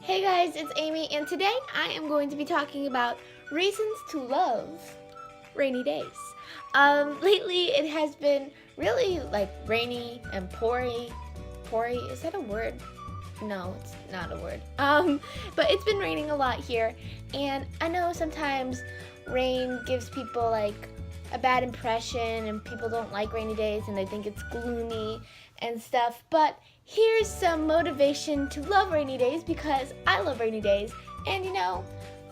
Hey guys, it's Amy, and today I am going to be talking about reasons to love rainy days. Lately it has been really like rainy and poury. Poury, is that a word? No, it's not a word. But it's been raining a lot here, and I know sometimes rain gives people like a bad impression and people don't like rainy days and they think it's gloomy and stuff, but here's some motivation to love rainy days because I love rainy days, and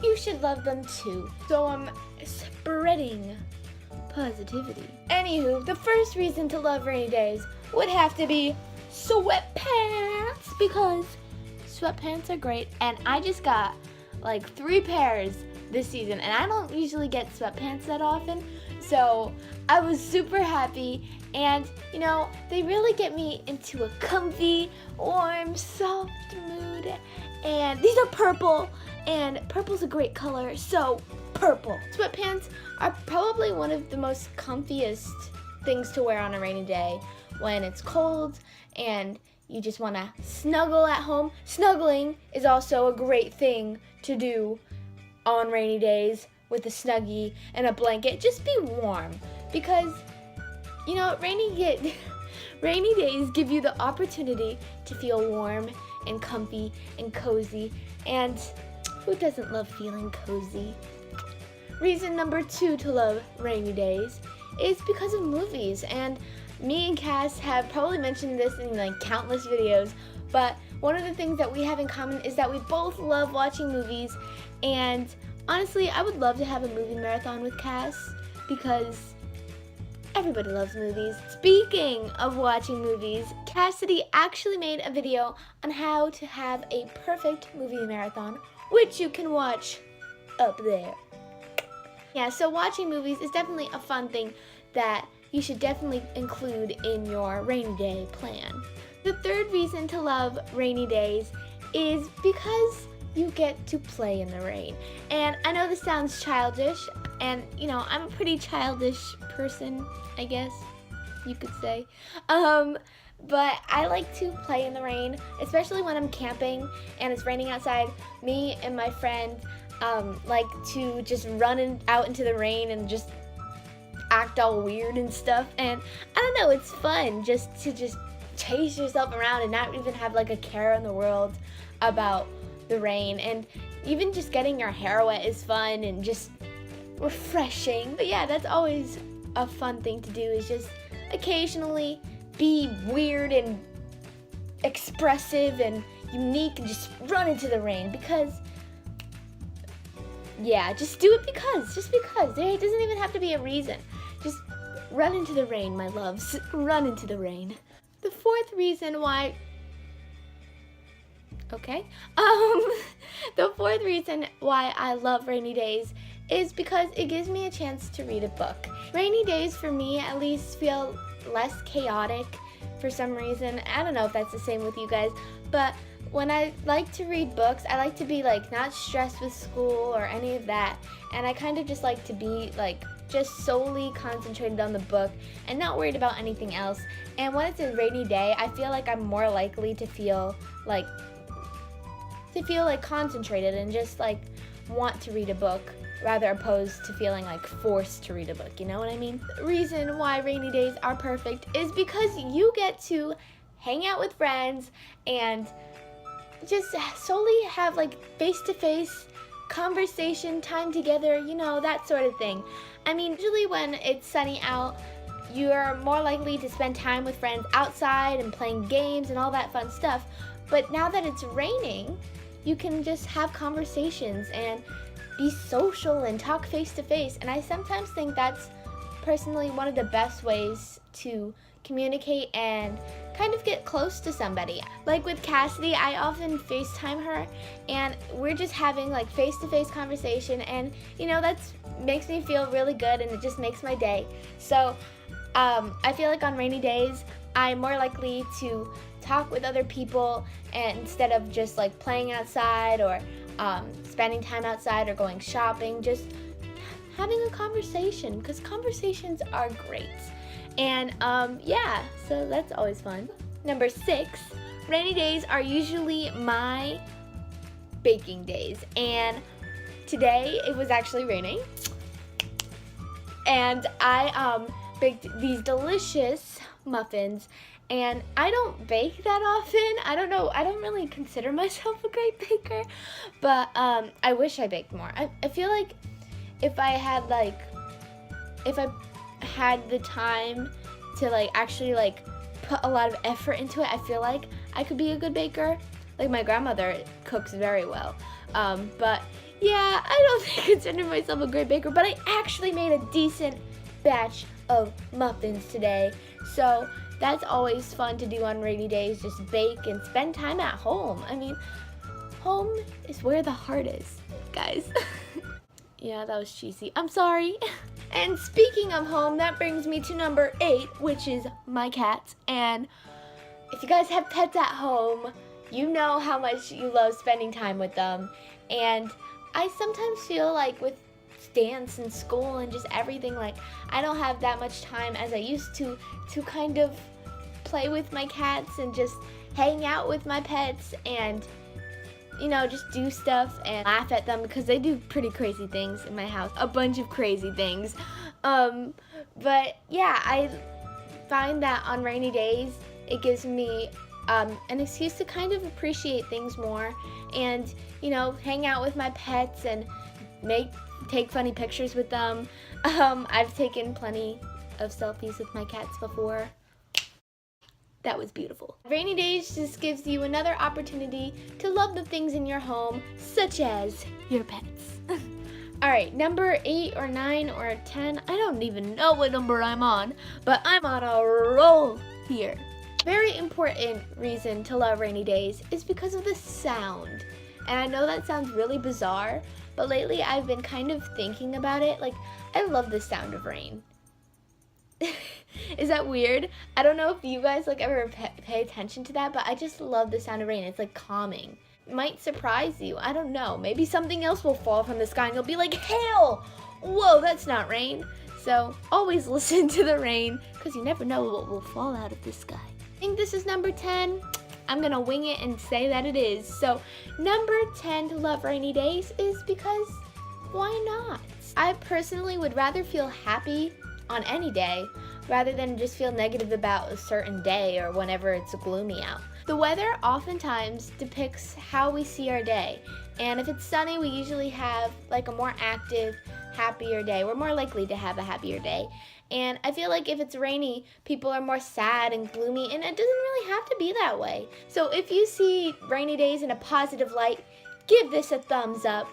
you should love them too. So I'm spreading positivity. Anywho, the first reason to love rainy days would have to be sweatpants, because sweatpants are great, and I just got like 3 pairs this season, and I don't usually get sweatpants that often, so I was super happy. And they really get me into a comfy, warm, soft mood. And these are purple, and purple's a great color, so purple. Sweatpants are probably one of the most comfiest things to wear on a rainy day when it's cold and you just want to snuggle at home. Snuggling is also a great thing to do on rainy days with a snuggie and a blanket. Just be warm, because rainy days give you the opportunity to feel warm and comfy and cozy, and who doesn't love feeling cozy? Reason number 2 to love rainy days is because of movies, and me and Cass have probably mentioned this in like countless videos, but one of the things that we have in common is that we both love watching movies, and honestly, I would love to have a movie marathon with Cass because everybody loves movies. Speaking of watching movies, Cassidy actually made a video on how to have a perfect movie marathon, which you can watch up there. Yeah, so watching movies is definitely a fun thing that you should definitely include in your rainy day plan. The third reason to love rainy days is because you get to play in the rain. And I know this sounds childish, and I'm a pretty childish person, I guess you could say. But I like to play in the rain, especially when I'm camping and it's raining outside. Me and my friend like to just run out into the rain and just act all weird and stuff. And I don't know, it's fun just to chase yourself around and not even have like a care in the world about the rain. And even just getting your hair wet is fun and just refreshing. But yeah, that's always a fun thing to do, is just occasionally be weird and expressive and unique and just run into the rain, because just do it just because. There doesn't even have to be a reason. Just run into the rain, my loves. Run into the rain. The fourth reason why the fourth reason why I love rainy days is because it gives me a chance to read a book. Rainy days, for me at least, feel less chaotic for some reason. I don't know if that's the same with you guys, but when I like to read books, I like to be like not stressed with school or any of that, and I kind of just like to be like just solely concentrated on the book and not worried about anything else. And when it's a rainy day, I feel like I'm more likely to feel like concentrated and just like want to read a book, rather opposed to feeling like forced to read a book, you know what I mean? The reason why rainy days are perfect is because you get to hang out with friends and just solely have like face-to-face conversation time together, that sort of thing. I mean, usually when it's sunny out, you're more likely to spend time with friends outside and playing games and all that fun stuff. But now that it's raining, you can just have conversations and be social and talk face to face. And I sometimes think that's personally one of the best ways to communicate and kind of get close to somebody. Like with Cassidy, I often FaceTime her and we're just having like face-to-face conversation, and that makes me feel really good and it just makes my day. So I feel like on rainy days, I'm more likely to talk with other people, and instead of just like playing outside or spending time outside or going shopping, just having a conversation, because conversations are great. And so that's always fun. Number 6, rainy days are usually my baking days, and today it was actually raining, and I baked these delicious muffins. And I don't bake that often. I don't know. I don't really consider myself a great baker, but I wish I baked more. I feel like if I had the time to actually put a lot of effort into it, I feel like I could be a good baker. Like my grandmother cooks very well. But yeah, I don't consider myself a great baker, but I actually made a decent batch of muffins today. So that's always fun to do on rainy days, just bake and spend time at home. I mean, home is where the heart is, guys. Yeah, that was cheesy. I'm sorry. And speaking of home, that brings me to number 8, which is my cats. And if you guys have pets at home, you know how much you love spending time with them. And I sometimes feel like with dance and school and just everything, I don't have that much time as I used to kind of play with my cats and just hang out with my pets and just do stuff and laugh at them, because they do pretty crazy things in my house, a bunch of crazy things. But yeah, I find that on rainy days it gives me an excuse to kind of appreciate things more and hang out with my pets and take funny pictures with them. I've taken plenty of selfies with my cats before. That was beautiful. Rainy days just gives you another opportunity to love the things in your home, such as your pets. Alright, number 8 or 9 or 10, I don't even know what number I'm on, but I'm on a roll here. Very important reason to love rainy days is because of the sound. And I know that sounds really bizarre, but lately I've been kind of thinking about it. I love the sound of rain. Is that weird? I don't know if you guys ever pay attention to that, but I just love the sound of rain. It's calming. It might surprise you. I don't know. Maybe something else will fall from the sky and you'll be like, hail! Whoa, that's not rain. So always listen to the rain, because you never know what will fall out of the sky. I think this is number 10. I'm gonna wing it and say that it is. So number 10 to love rainy days is because why not? I personally would rather feel happy on any day rather than just feel negative about a certain day or whenever it's gloomy out. The weather oftentimes depicts how we see our day, and if it's sunny, we usually have a more active, happier day. We're more likely to have a happier day. And I feel like if it's rainy, people are more sad and gloomy, and it doesn't really have to be that way. So if you see rainy days in a positive light, give this a thumbs up.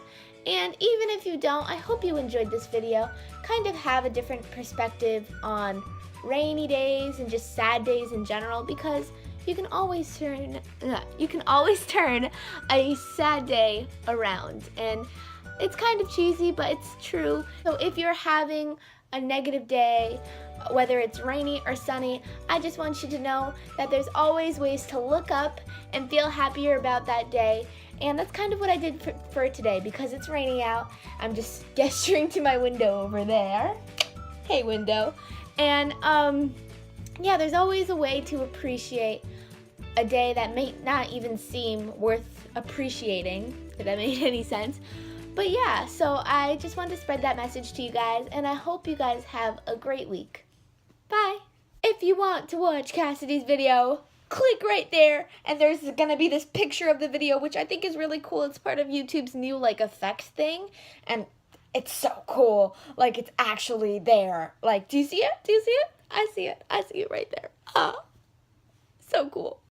And even if you don't, I hope you enjoyed this video. Kind of have a different perspective on rainy days and just sad days in general, because you can always turn a sad day around. And it's kind of cheesy, but it's true. So if you're having a negative day, whether it's rainy or sunny, I just want you to know that there's always ways to look up and feel happier about that day. And that's kind of what I did for today. Because it's raining out, I'm just gesturing to my window over there. Hey, window. And yeah, there's always a way to appreciate a day that may not even seem worth appreciating, if that made any sense. But yeah, so I just wanted to spread that message to you guys, and I hope you guys have a great week. Bye! If you want to watch Cassidy's video, click right there, and there's gonna be this picture of the video, which I think is really cool. It's part of YouTube's new effects thing, and it's so cool. It's actually there. Do you see it? Do you see it? I see it. I see it right there. Ah, so cool.